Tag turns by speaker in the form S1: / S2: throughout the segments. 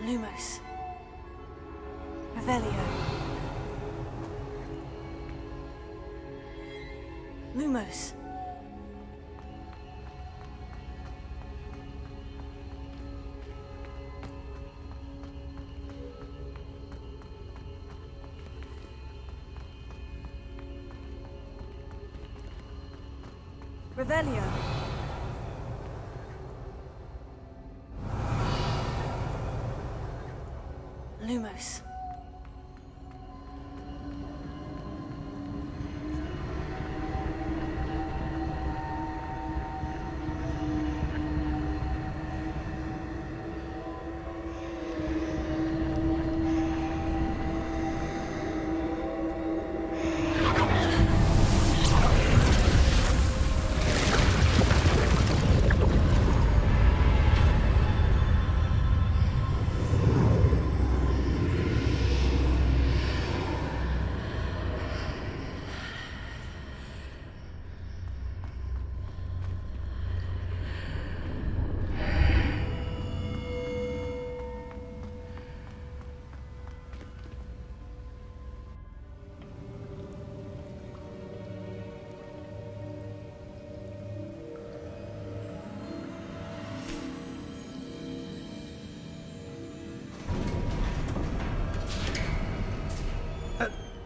S1: Lumos. Revelio. Lumos. Revelio. Lumos.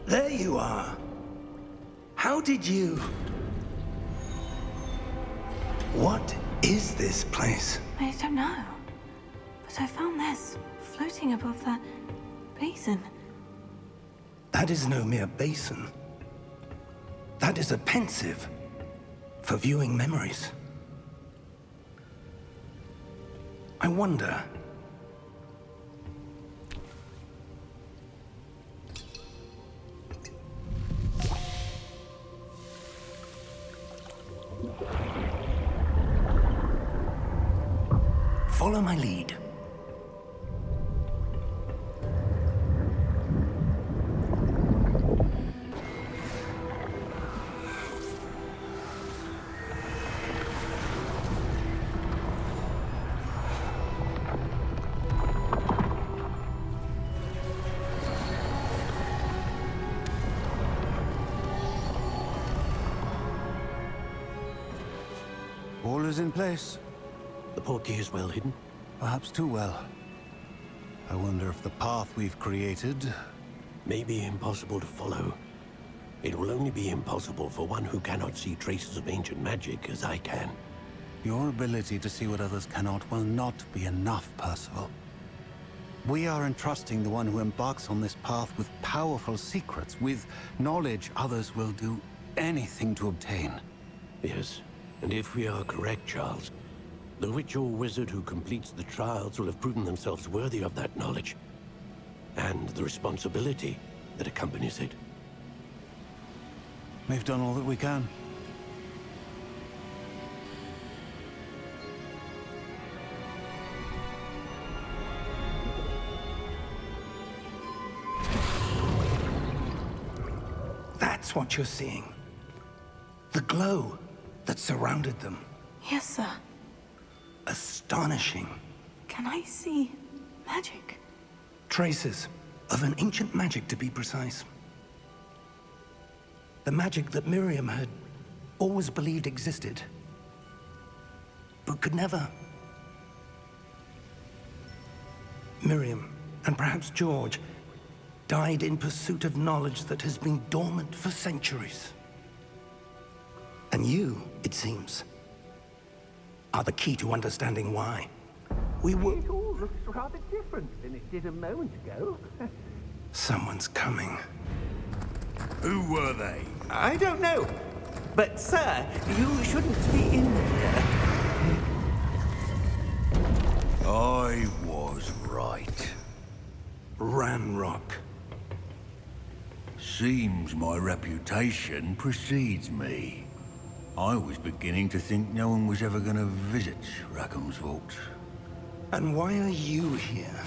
S2: There you are. How did you... What is this place?
S1: I don't know. But I found this floating above that basin.
S2: That is no mere basin. That is a pensive for viewing memories. I wonder... Follow my lead.
S3: All is in place.
S4: The portkey is well hidden.
S3: Perhaps too well. I wonder if the path we've created...
S4: May be impossible to follow. It will only be impossible for one who cannot see traces of ancient magic as I can.
S3: Your ability to see what others cannot will not be enough, Percival. We are entrusting the one who embarks on this path with powerful secrets, with knowledge others will do anything to obtain.
S4: Yes, and if we are correct, Charles, the witch or wizard who completes the trials will have proven themselves worthy of that knowledge, and the responsibility that accompanies it.
S3: We've done all that we can.
S2: That's what you're seeing. The glow that surrounded them.
S1: Yes, sir.
S2: Astonishing.
S1: Can I see magic?
S2: Traces of an ancient magic, to be precise. The magic that Miriam had always believed existed, but could never. Miriam, and perhaps George, died in pursuit of knowledge that has been dormant for centuries. And you, it seems, are the key to understanding why. We were...
S5: It all looks rather different than it did a moment ago.
S2: Someone's coming.
S6: Who were they?
S5: I don't know. But, sir, you shouldn't be in here.
S6: I was right.
S2: Ranrock.
S6: Seems my reputation precedes me. I was beginning to think no one was ever going to visit Rackham's vault.
S2: And why are you here?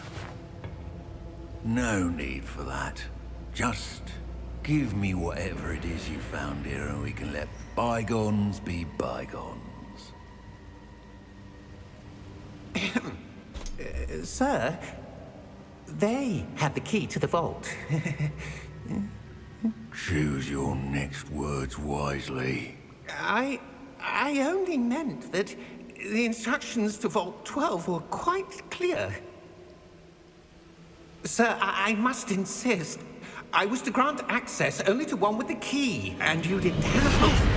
S6: No need for that. Just give me whatever it is you found here and we can let bygones be bygones.
S5: Sir, They had the key to the vault.
S6: Choose your next words wisely.
S5: I only meant that the instructions to Vault 12 were quite clear. Sir, I must insist. I was to grant access only to one with the key, and you didn't have...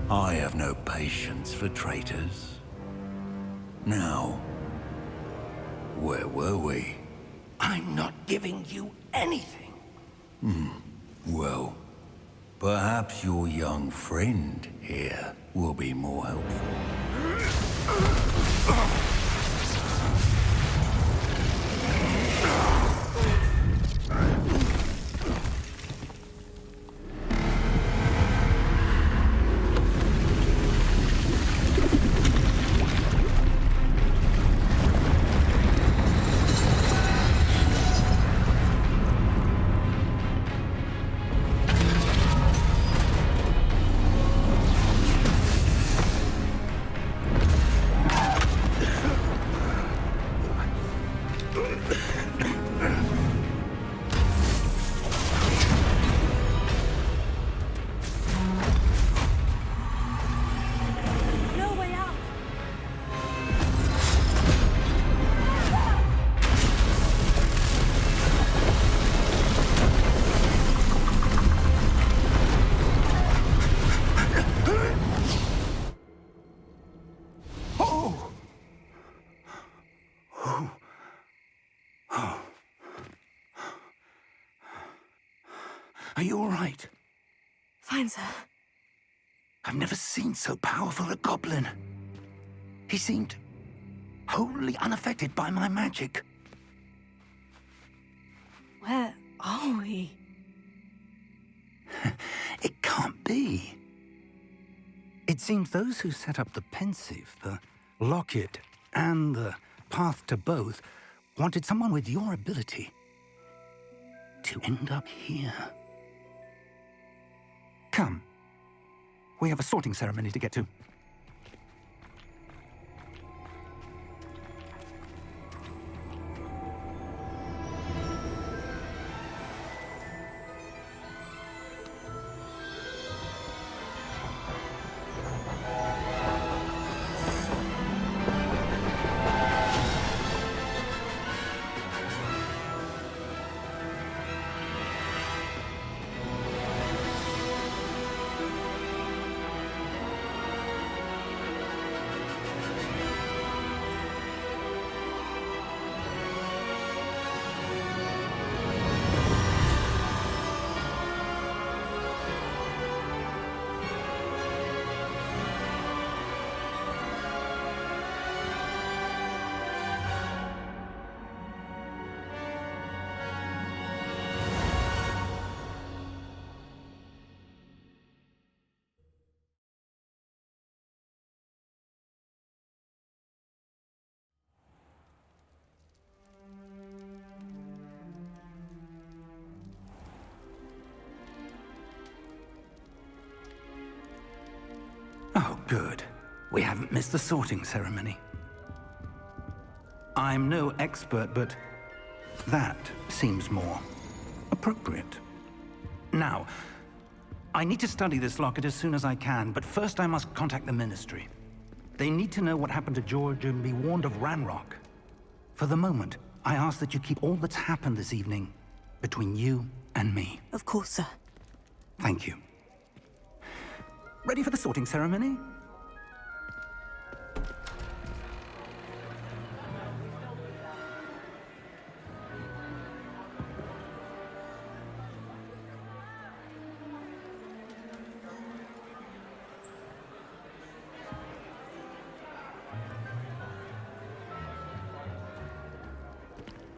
S6: I have no patience for traitors. Now, where were we?
S2: I'm not giving you anything.
S6: Well, perhaps your young friend here will be more helpful.
S1: No way out.
S2: Are you all right?
S1: Fine, sir.
S2: I've never seen so powerful a goblin. He seemed wholly unaffected by my magic.
S1: Where are we?
S2: It can't be. It seems those who set up the pensive, the locket, and the path to both wanted someone with your ability to end up here. Come. We have a sorting ceremony to get to. Oh, good. We haven't missed the sorting ceremony. I'm no expert, but that seems more appropriate. Now, I need to study this locket as soon as I can, but first I must contact the Ministry. They need to know what happened to George and be warned of Ranrock. For the moment, I ask that you keep all that's happened this evening between you and me.
S1: Of course, sir.
S2: Thank you. Ready for the sorting ceremony?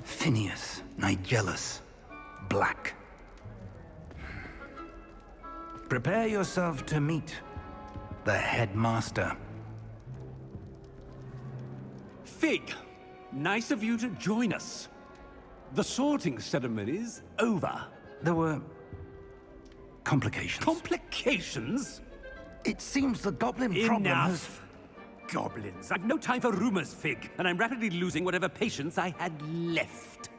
S2: Phineas, Nigellus, Black. Prepare yourself to meet the headmaster.
S7: Fig, nice of you to join us. The sorting ceremony's over.
S2: There were complications.
S7: Complications?
S2: It seems the goblin problem has...
S7: Enough. goblins. I've no time for rumors, Fig, and I'm rapidly losing whatever patience I had left.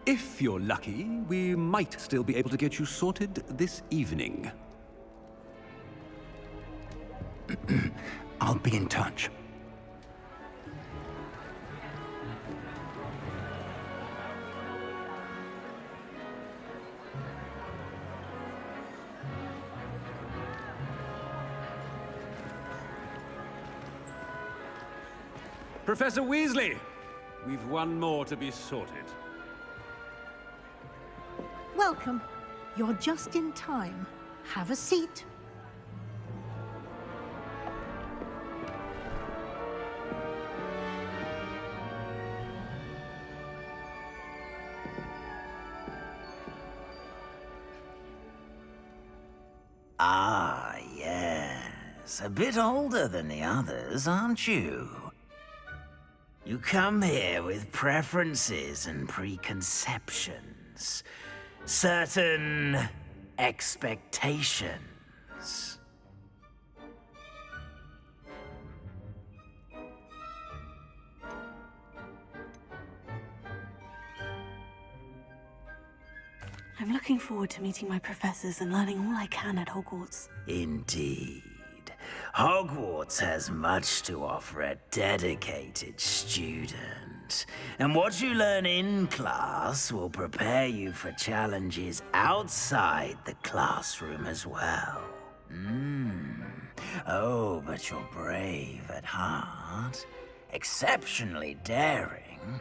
S7: If you're lucky, we might still be able to get you sorted this evening.
S2: I'll be in touch.
S7: Professor Weasley, we've one more to be sorted.
S8: Welcome. You're just in time. Have a seat.
S9: Ah, yes. A bit older than the others, aren't you? You come here with preferences and preconceptions. Certain expectations.
S1: I'm looking forward to meeting my professors and learning all I can at Hogwarts.
S9: Indeed. Hogwarts has much to offer a dedicated student. And what you learn in class will prepare you for challenges outside the classroom as well. Oh, but you're brave at heart, exceptionally daring,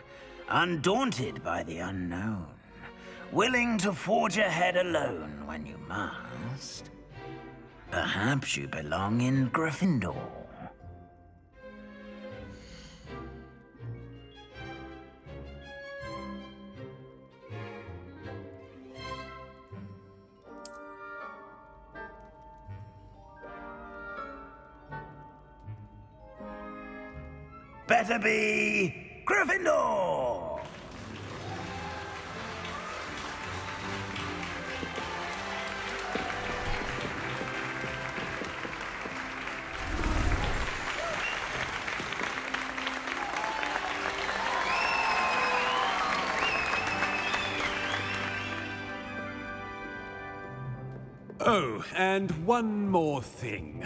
S9: undaunted by the unknown, willing to forge ahead alone when you must. Perhaps you belong in Gryffindor. Better be Gryffindor!
S7: Oh, and one more thing.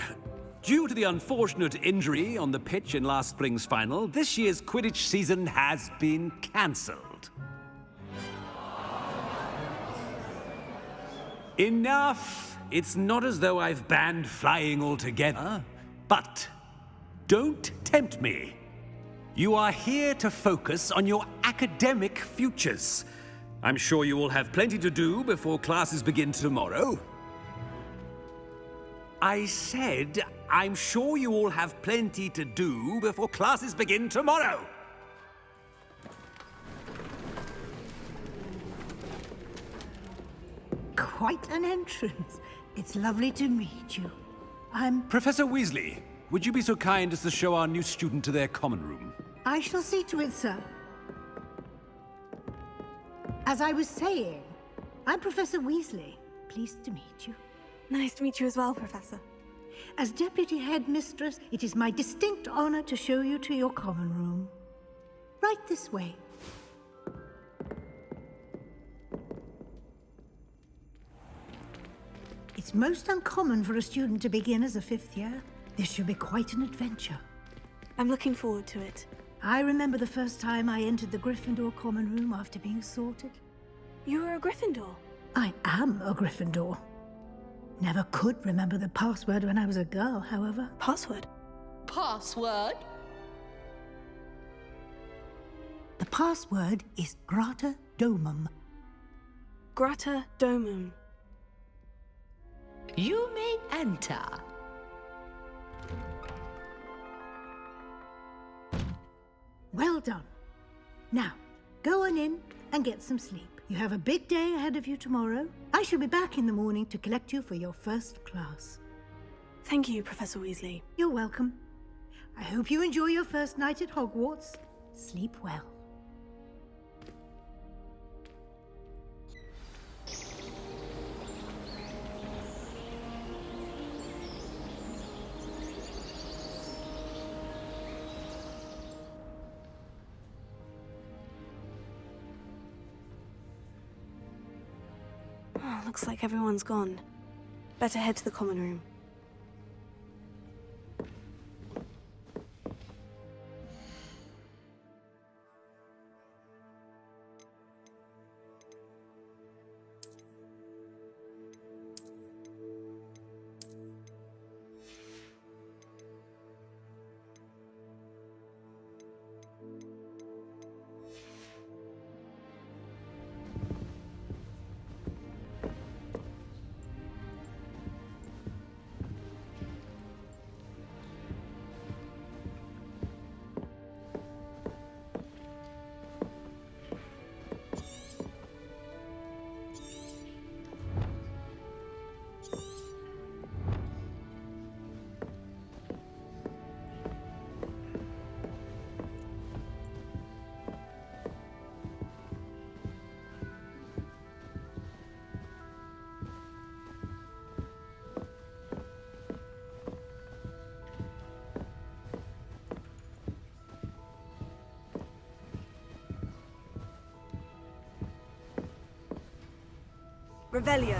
S7: Due to the unfortunate injury on the pitch in last spring's final, this year's Quidditch season has been cancelled. Enough! It's not as though I've banned flying altogether. But don't tempt me. You are here to focus on your academic futures. I'm sure you will have plenty to do before classes begin tomorrow. I said, I'm sure you all have plenty to do before classes begin tomorrow.
S8: Quite an entrance. It's lovely to meet you.
S7: Professor Weasley, would you be so kind as to show our new student to their common room?
S8: I shall see to it, sir. As I was saying, I'm Professor Weasley. Pleased to meet you.
S1: Nice to meet you as well, Professor.
S8: As Deputy Headmistress, it is my distinct honor to show you to your common room. Right this way. It's most uncommon for a student to begin as a fifth year. This should be quite an adventure.
S1: I'm looking forward to it.
S8: I remember the first time I entered the Gryffindor common room after being sorted.
S1: You were a Gryffindor?
S8: I am a Gryffindor. Never could remember the password when I was a girl, however.
S1: Password?
S10: Password?
S8: The password is Grata Domum.
S1: Grata Domum.
S10: You may enter.
S8: Well done. Now, go on in and get some sleep. You have a big day ahead of you tomorrow. I shall be back in the morning to collect you for your first class.
S1: Thank you, Professor Weasley.
S8: You're welcome. I hope you enjoy your first night at Hogwarts. Sleep well.
S1: Looks like everyone's gone. Better head to the common room. Revelio.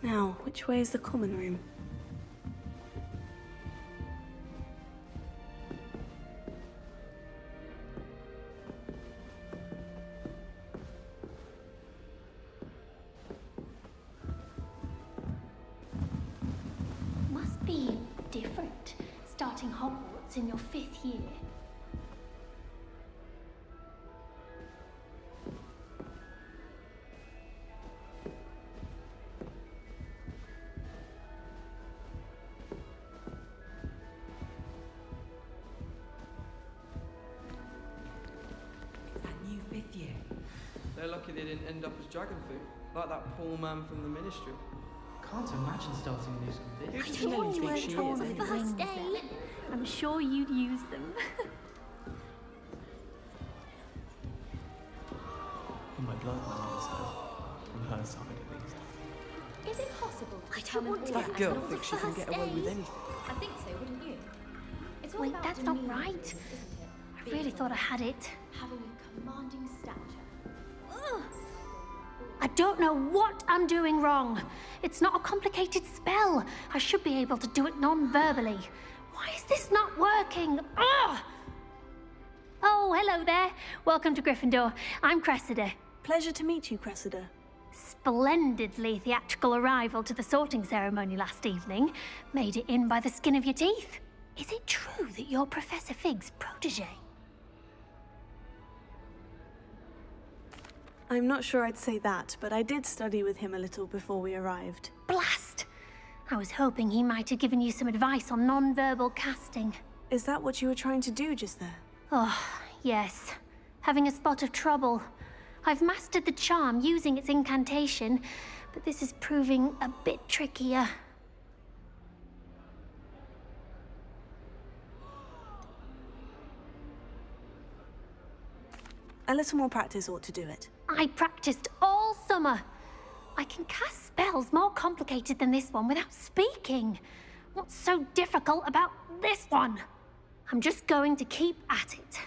S1: Now, which way is the common room?
S11: Must be different, starting Hogwarts in your 5th year.
S12: They're lucky they didn't end up as dragon food, like that poor man from the ministry. Can't imagine starting a new school. Who does she really think she is?
S11: On the first day, I'm sure you'd use them.
S12: Oh my blood, my mother's her. From her side, at least.
S11: Is it possible to
S10: I don't want to
S12: That
S10: get
S12: girl thinks she can get away with anything.
S13: I think so, wouldn't you? It's all
S11: Wait,
S13: about
S11: that's not
S13: demeanor,
S11: right.
S13: isn't it?
S11: I really thought I had it.
S13: Having a commanding stature.
S11: I don't know what I'm doing wrong. It's not a complicated spell. I should be able to do it non-verbally. Why is this not working? Ugh! Oh, hello there. Welcome to Gryffindor. I'm Cressida.
S1: Pleasure to meet you, Cressida.
S11: Splendidly theatrical arrival to the sorting ceremony last evening. Made it in by the skin of your teeth. Is it true that you're Professor Fig's protege?
S1: I'm not sure I'd say that, but I did study with him a little before we arrived.
S11: Blast! I was hoping he might have given you some advice on non-verbal casting.
S1: Is that what you were trying to do just there?
S11: Oh, yes. Having a spot of trouble. I've mastered the charm using its incantation, but this is proving a bit trickier.
S1: A little more practice ought to do it.
S11: I practiced all summer. I can cast spells more complicated than this one without speaking. What's so difficult about this one? I'm just going to keep at it.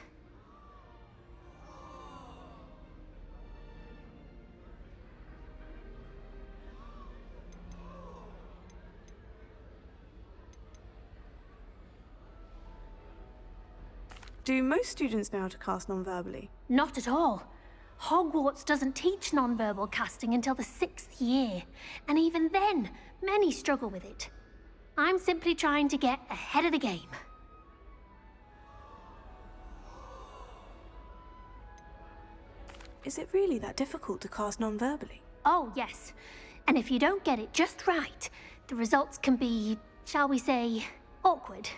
S1: Do most students know how to cast non-verbally?
S11: Not at all. Hogwarts doesn't teach non-verbal casting until the 6th year, and even then, many struggle with it. I'm simply trying to get ahead of the game.
S1: Is it really that difficult to cast non-verbally?
S11: Oh, yes. And if you don't get it just right, the results can be, shall we say, awkward.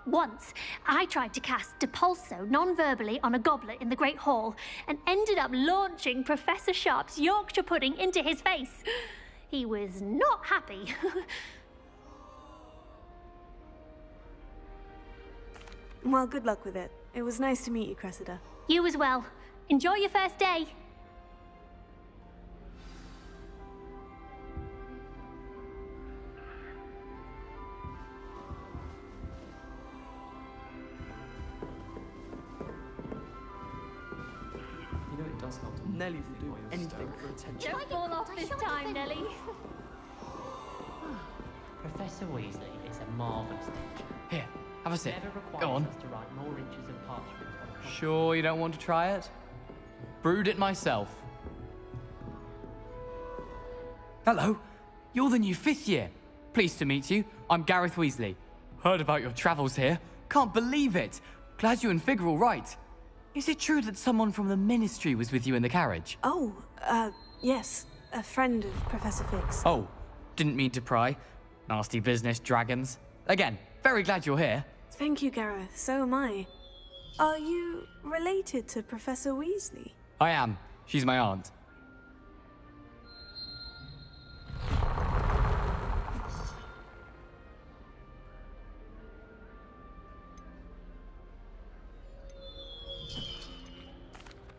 S11: Once, I tried to cast Depulso non-verbally on a goblet in the Great Hall and ended up launching Professor Sharp's Yorkshire pudding into his face. He was not happy.
S1: Well, good luck with it. It was nice to meet you, Cressida.
S11: You as well. Enjoy your first day.
S12: You know it does help to Nelly will do anything for attention.
S11: Don't fall off this time, Nelly.
S14: Professor Weasley is a marvellous teacher.
S15: Here, have a sip.
S14: Never requires
S15: Go on.
S14: us to write more inches of parchment on a copy.
S15: Sure you don't want to try it? Brewed it myself. Hello, you're the new 5th year. Pleased to meet you. I'm Gareth Weasley. Heard about your travels here. Can't believe it. Glad you and Fig are all right. Is it true that someone from the Ministry was with you in the carriage?
S1: Oh, yes. A friend of Professor Fig's.
S15: Oh, didn't mean to pry. Nasty business, dragons. Again, very glad you're here.
S1: Thank you, Gareth. So am I. Are you related to Professor Weasley?
S15: I am. She's my aunt.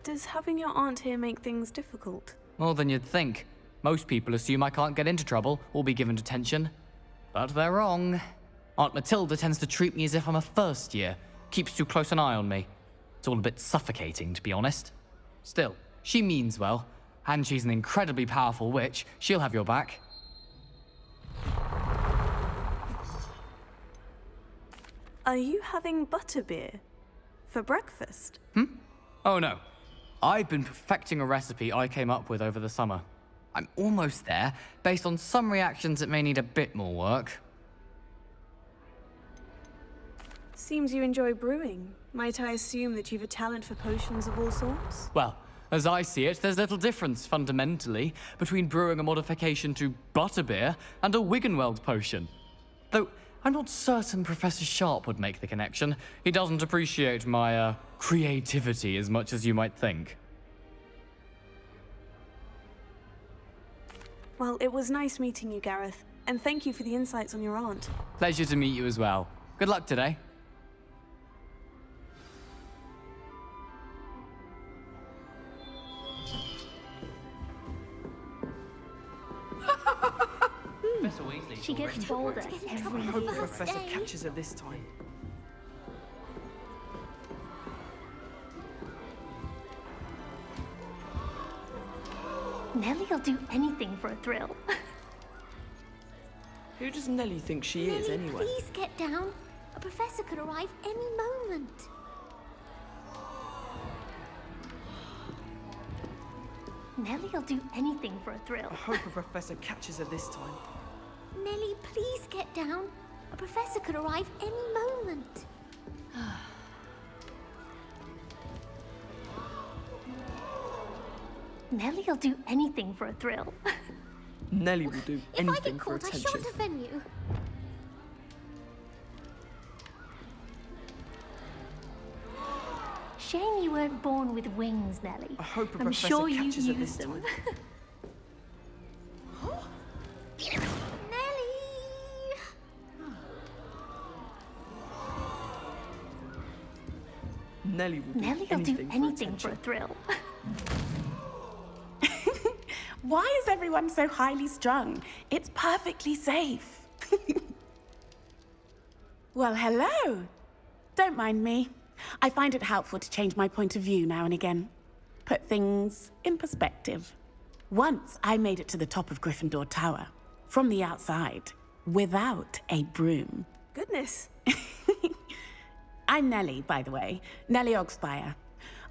S1: Does having your aunt here make things difficult?
S15: More than you'd think. Most people assume I can't get into trouble or be given detention. But they're wrong. Aunt Matilda tends to treat me as if I'm a first year. Keeps too close an eye on me. It's all a bit suffocating, to be honest. Still, she means well. And she's an incredibly powerful witch. She'll have your back.
S1: Are you having butterbeer for breakfast?
S15: Oh no. I've been perfecting a recipe I came up with over the summer. I'm almost there. Based on some reactions, it may need a bit more work.
S1: Seems you enjoy brewing. Might I assume that you've a talent for potions of all sorts?
S15: Well, as I see it, there's little difference, fundamentally, between brewing a modification to butterbeer and a Wiggenweld potion. Though, I'm not certain Professor Sharp would make the connection. He doesn't appreciate my, creativity as much as you might think.
S1: Well, it was nice meeting you, Gareth. And thank you for the insights on your aunt.
S15: Pleasure to meet you as well. Good luck today.
S14: Professor Weasley.
S11: She gets bolder every
S12: I hope
S11: year.
S12: the Professor catches her this time.
S11: Nelly'll do anything for a thrill.
S12: Who does Nelly think she is,
S13: Nelly,
S12: anyway?
S13: please get down. A professor could arrive any moment.
S11: Nelly'll do anything for a thrill.
S12: I hope a professor catches her this time.
S13: Nelly, please get down. A professor could arrive any moment.
S11: Nelly'll do anything for a thrill.
S12: Nelly will do
S13: If I
S12: anything
S13: get
S12: for
S13: caught, I
S12: attention.
S13: shan't offend you.
S11: Shame you weren't born with wings, Nelly.
S12: I hope a
S11: I'm
S12: professor
S11: sure you
S12: catches it
S11: used
S12: this
S11: them.
S13: Nelly!
S12: Nelly will do
S11: Nelly will do anything for a thrill.
S16: Why is everyone so highly strung? It's perfectly safe. Well, hello. Don't mind me. I find it helpful to change my point of view now and again. Put things in perspective. Once I made it to the top of Gryffindor Tower, from the outside, without a broom.
S17: Goodness.
S16: I'm Nelly, by the way. Nelly Ogspire.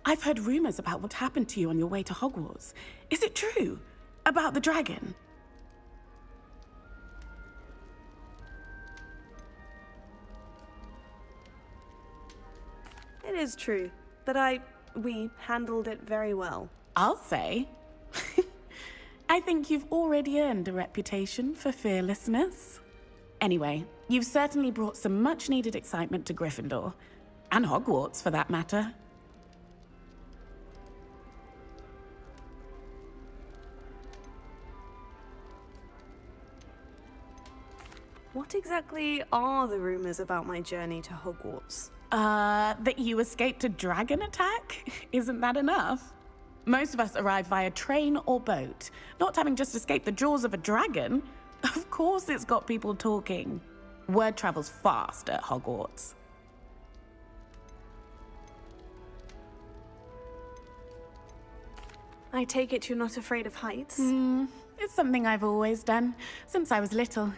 S16: I've heard rumors about what happened to you on your way to Hogwarts. Is it true? About the dragon?
S17: It is true, but we handled it very well.
S16: I'll say. I think you've already earned a reputation for fearlessness. Anyway, you've certainly brought some much-needed excitement to Gryffindor. And Hogwarts, for that matter.
S17: What exactly are the rumors about my journey to Hogwarts?
S16: That you escaped a dragon attack? Isn't that enough? Most of us arrive via train or boat, not having just escaped the jaws of a dragon. Of course it's got people talking. Word travels fast at Hogwarts.
S17: I take it you're not afraid of heights?
S16: It's something I've always done, since I was little.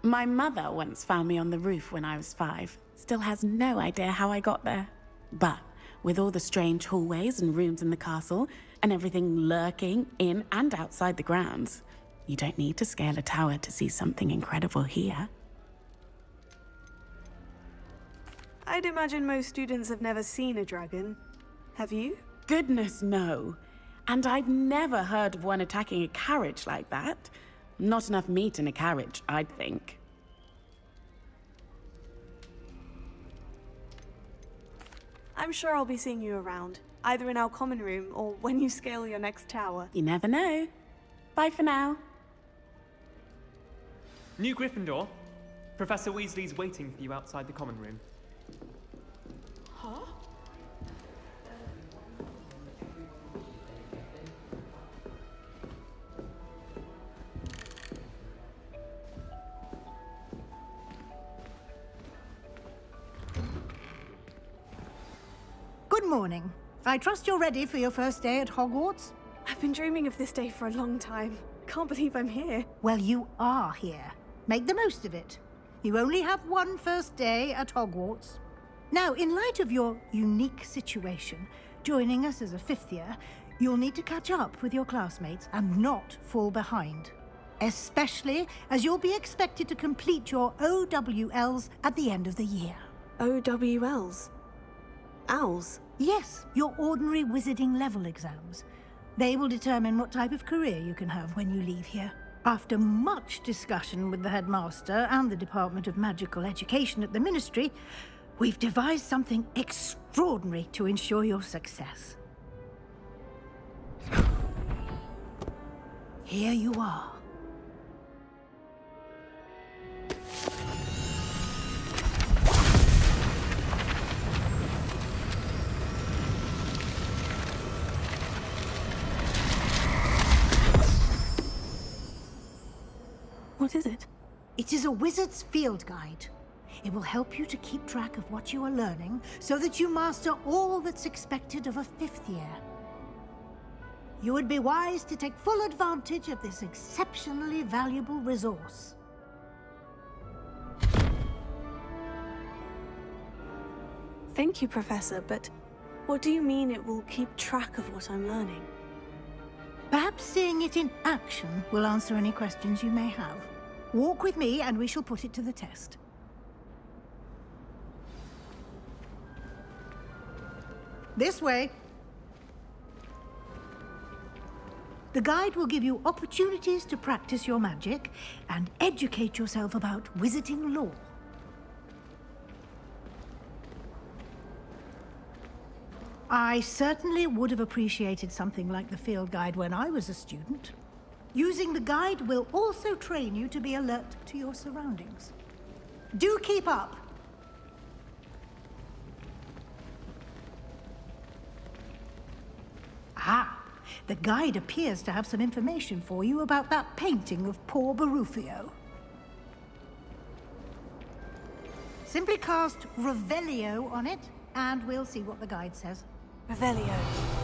S16: My mother once found me on the roof when I was 5. Still has no idea how I got there. But with all the strange hallways and rooms in the castle, and everything lurking in and outside the grounds, you don't need to scale a tower to see something incredible here.
S17: I'd imagine most students have never seen a dragon. Have you?
S16: Goodness, no. And I've never heard of one attacking a carriage like that. Not enough meat in a carriage, I'd think.
S17: I'm sure I'll be seeing you around, either in our common room or when you scale your next tower.
S16: You never know. Bye for now.
S18: New Gryffindor. Professor Weasley's waiting for you outside the common room.
S10: Huh?
S8: Good morning. I trust you're ready for your first day at Hogwarts?
S17: I've been dreaming of this day for a long time. Can't believe I'm here.
S8: Well, you are here. Make the most of it. You only have one first day at Hogwarts. Now, in light of your unique situation, joining us as a 5th year, you'll need to catch up with your classmates and not fall behind. Especially as you'll be expected to complete your OWLs at the end of the year.
S17: OWLs? Owls?
S8: Yes, your ordinary wizarding level exams. They will determine what type of career you can have when you leave here. After much discussion with the headmaster and the Department of Magical Education at the Ministry, we've devised something extraordinary to ensure your success. Here you are.
S17: What is it?
S8: It is a wizard's field guide. It will help you to keep track of what you are learning so that you master all that's expected of a 5th year. You would be wise to take full advantage of this exceptionally valuable resource.
S17: Thank you, Professor, but what do you mean it will keep track of what I'm learning?
S8: Perhaps seeing it in action will answer any questions you may have. Walk with me and we shall put it to the test. This way. The guide will give you opportunities to practice your magic and educate yourself about wizarding lore. I certainly would have appreciated something like the field guide when I was a student. Using the guide will also train you to be alert to your surroundings. Do keep up! Ah, the guide appears to have some information for you about that painting of poor Barufio. Simply cast Revelio on it, and we'll see what the guide says.
S17: Revelio.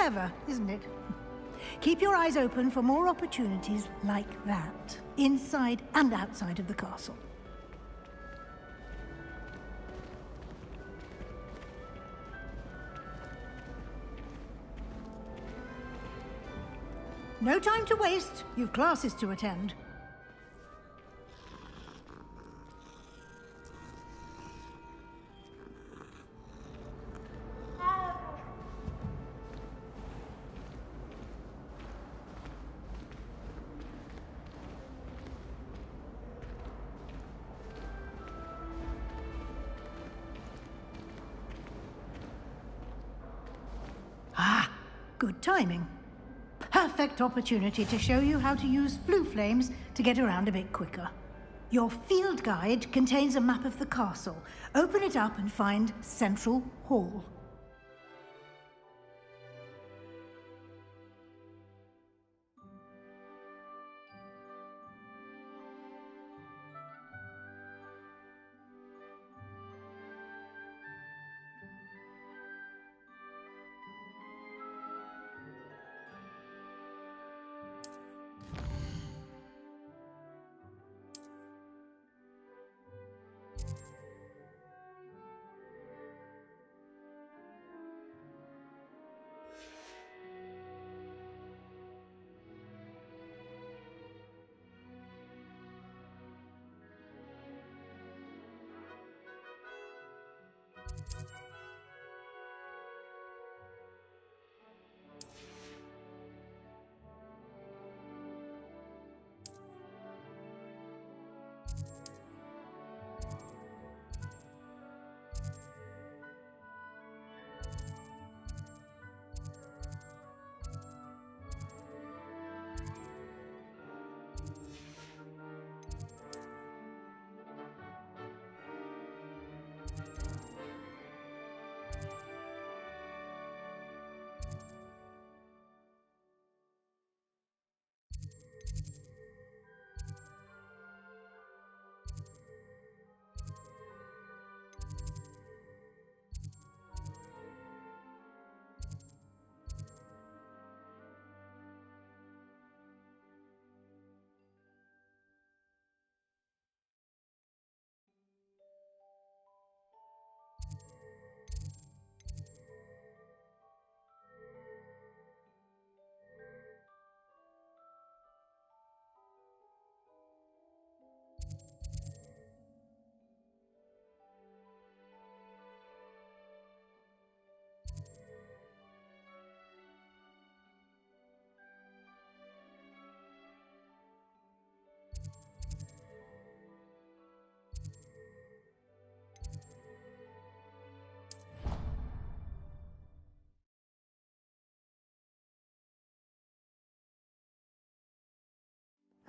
S8: Clever, isn't it? Keep your eyes open for more opportunities like that, inside and outside of the castle. No time to waste. You've classes to attend. Ah, good timing. Perfect opportunity to show you how to use flue flames to get around a bit quicker. Your field guide contains a map of the castle. Open it up and find Central Hall.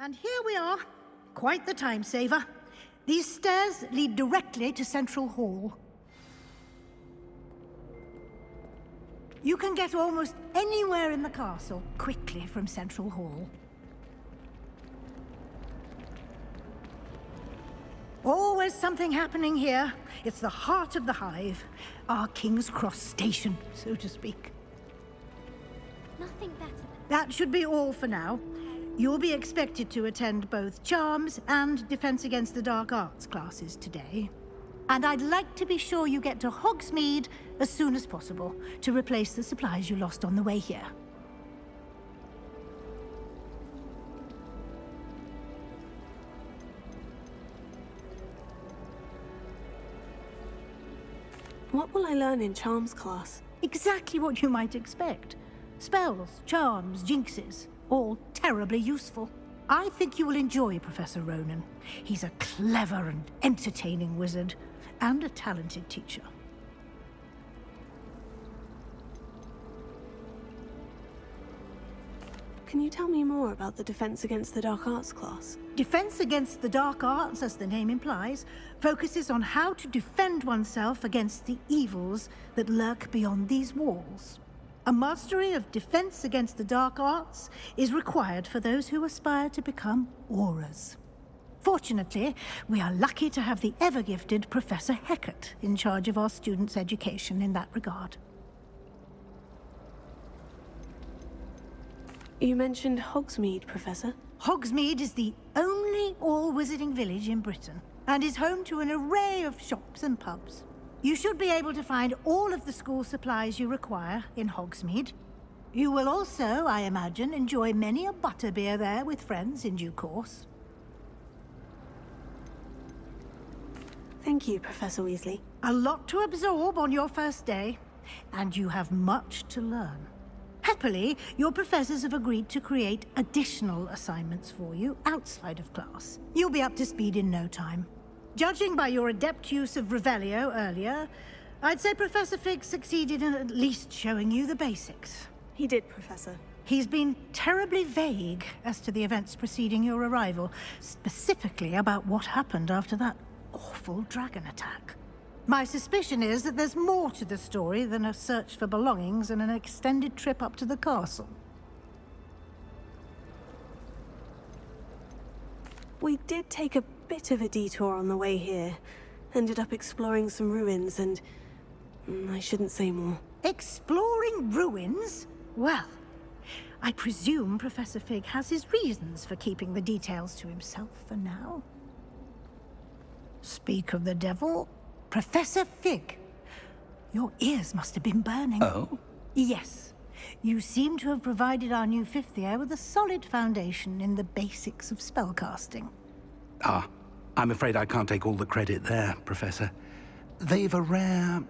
S8: And here we are. Quite the time saver. These stairs lead directly to Central Hall. You can get almost anywhere in the castle quickly from Central Hall. Always something happening here. It's the heart of the hive. Our King's Cross station, so to speak.
S13: Nothing better than...
S8: That should be all for now. You'll be expected to attend both Charms and Defense Against the Dark Arts classes today. And I'd like to be sure you get to Hogsmeade as soon as possible to replace the supplies you lost on the way here.
S17: What will I learn in Charms class?
S8: Exactly what you might expect. Spells, charms, jinxes. All terribly useful. I think you will enjoy Professor Ronan. He's a clever and entertaining wizard, and a talented teacher.
S17: Can you tell me more about the Defense Against the Dark Arts class?
S8: Defense Against the Dark Arts, as the name implies, focuses on how to defend oneself against the evils that lurk beyond these walls. A mastery of Defense Against the Dark Arts is required for those who aspire to become Aurors. Fortunately, we are lucky to have the ever-gifted Professor Hecat in charge of our students' education in that regard.
S17: You mentioned Hogsmeade, Professor.
S8: Hogsmeade is the only all-wizarding village in Britain, and is home to an array of shops and pubs. You should be able to find all of the school supplies you require in Hogsmeade. You will also, I imagine, enjoy many a butterbeer there with friends in due course.
S17: Thank you, Professor Weasley.
S8: A lot to absorb on your first day, and you have much to learn. Happily, your professors have agreed to create additional assignments for you outside of class. You'll be up to speed in no time. Judging by your adept use of Revelio earlier, I'd say Professor Fig succeeded in at least showing you the basics.
S17: He did, Professor.
S8: He's been terribly vague as to the events preceding your arrival, specifically about what happened after that awful dragon attack. My suspicion is that there's more to the story than a search for belongings and an extended trip up to the castle.
S17: We did take a bit of a detour on the way here. Ended up exploring some ruins and... I shouldn't say more.
S8: Exploring ruins? Well, I presume Professor Fig has his reasons for keeping the details to himself for now. Speak of the devil, Professor Fig. Your ears must have been burning.
S2: Oh?
S8: Yes. You seem to have provided our new fifth year with a solid foundation in the basics of spellcasting.
S2: Ah, I'm afraid I can't take all the credit there, Professor. They've a rare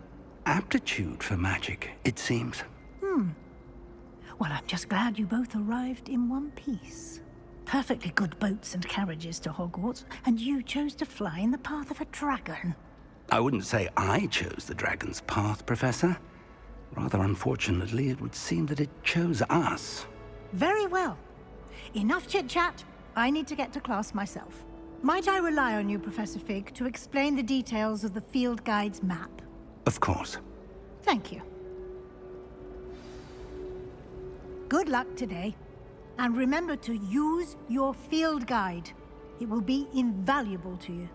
S2: aptitude for magic, it seems.
S8: Well, I'm just glad you both arrived in one piece. Perfectly good boats and carriages to Hogwarts, and you chose to fly in the path of a dragon.
S2: I wouldn't say I chose the dragon's path, Professor. Rather unfortunately, it would seem that it chose us.
S8: Very well. Enough chit-chat. I need to get to class myself. Might I rely on you, Professor Fig, to explain the details of the field guide's map?
S2: Of course.
S8: Thank you. Good luck today. And remember to use your field guide. It will be invaluable to you.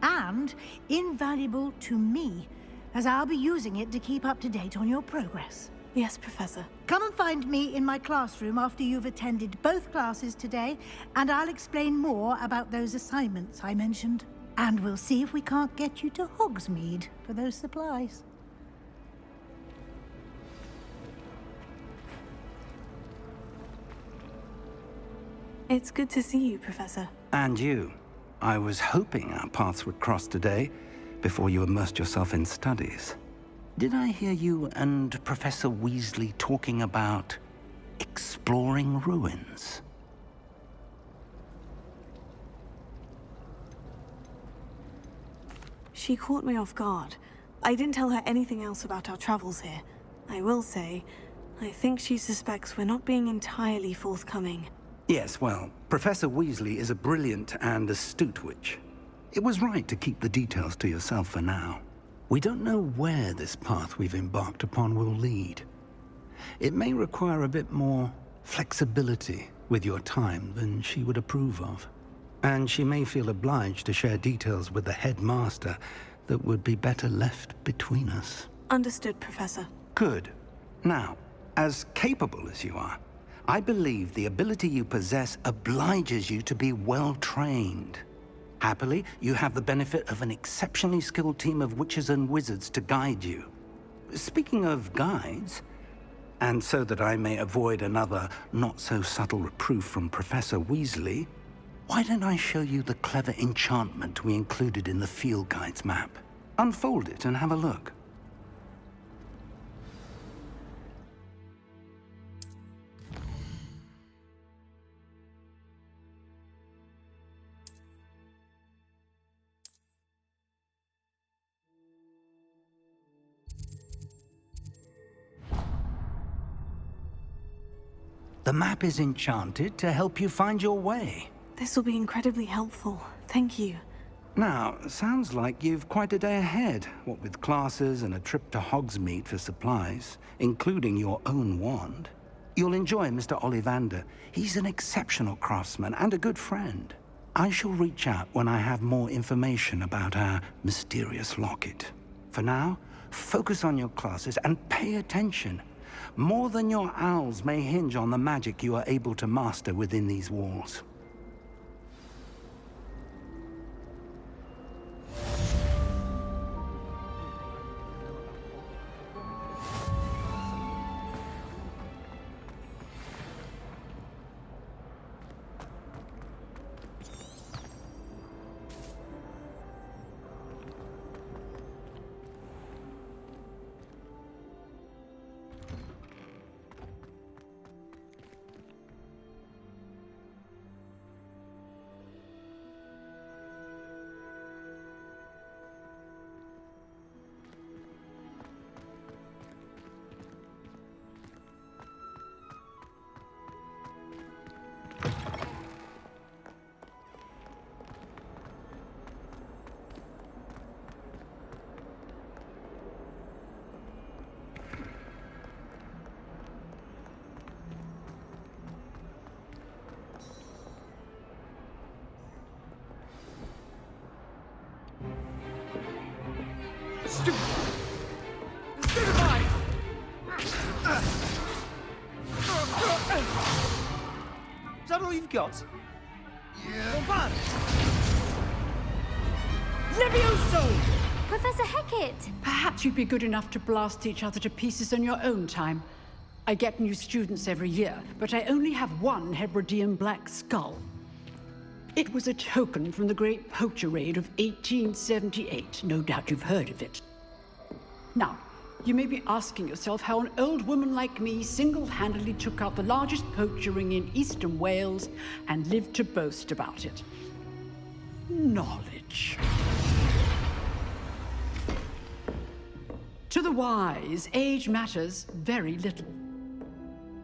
S8: And invaluable to me, as I'll be using it to keep up to date on your progress.
S17: Yes, Professor.
S8: Come and find me in my classroom after you've attended both classes today, and I'll explain more about those assignments I mentioned. And we'll see if we can't get you to Hogsmeade for those supplies.
S17: It's good to see you, Professor.
S2: And you. I was hoping our paths would cross today, before you immersed yourself in studies. Did I hear you and Professor Weasley talking about exploring ruins?
S17: She caught me off guard. I didn't tell her anything else about our travels here. I will say, I think she suspects we're not being entirely forthcoming.
S2: Yes, well, Professor Weasley is a brilliant and astute witch. It was right to keep the details to yourself for now. We don't know where this path we've embarked upon will lead. It may require a bit more flexibility with your time than she would approve of. And she may feel obliged to share details with the headmaster that would be better left between us.
S17: Understood, Professor.
S2: Good. Now, as capable as you are, I believe the ability you possess obliges you to be well-trained. Happily, you have the benefit of an exceptionally skilled team of witches and wizards to guide you. Speaking of guides, and so that I may avoid another not-so-subtle reproof from Professor Weasley, why don't I show you the clever enchantment we included in the field guide's map? Unfold it and have a look. The map is enchanted to help you find your way.
S17: This will be incredibly helpful. Thank you.
S2: Now, sounds like you've quite a day ahead, what with classes and a trip to Hogsmeade for supplies, including your own wand. You'll enjoy Mr. Ollivander. He's an exceptional craftsman and a good friend. I shall reach out when I have more information about our mysterious locket. For now, focus on your classes and pay attention. More than your owls may hinge on the magic you are able to master within these walls.
S12: Is that all you've got? Yeah.
S19: Levioso!
S13: Professor Hecat!
S19: Perhaps you'd be good enough to blast each other to pieces on your own time. I get new students every year, but I only have one Hebridean black skull. It was a token from the Great Poacher Raid of 1878. No doubt you've heard of it. Now, you may be asking yourself how an old woman like me single-handedly took out the largest poacher ring in eastern Wales and lived to boast about it. Knowledge. To the wise, age matters very little.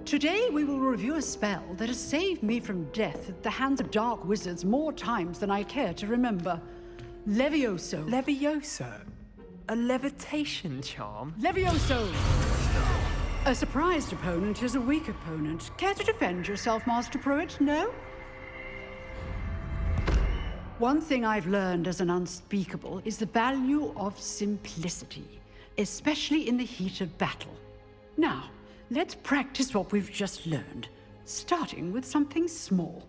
S19: Today we will review a spell that has saved me from death at the hands of dark wizards more times than I care to remember. Levioso.
S18: Levioso? A levitation charm?
S19: Levioso! A surprised opponent is a weak opponent. Care to defend yourself, Master Pruitt? No? One thing I've learned as an unspeakable is the value of simplicity, especially in the heat of battle. Now, let's practice what we've just learned, starting with something small.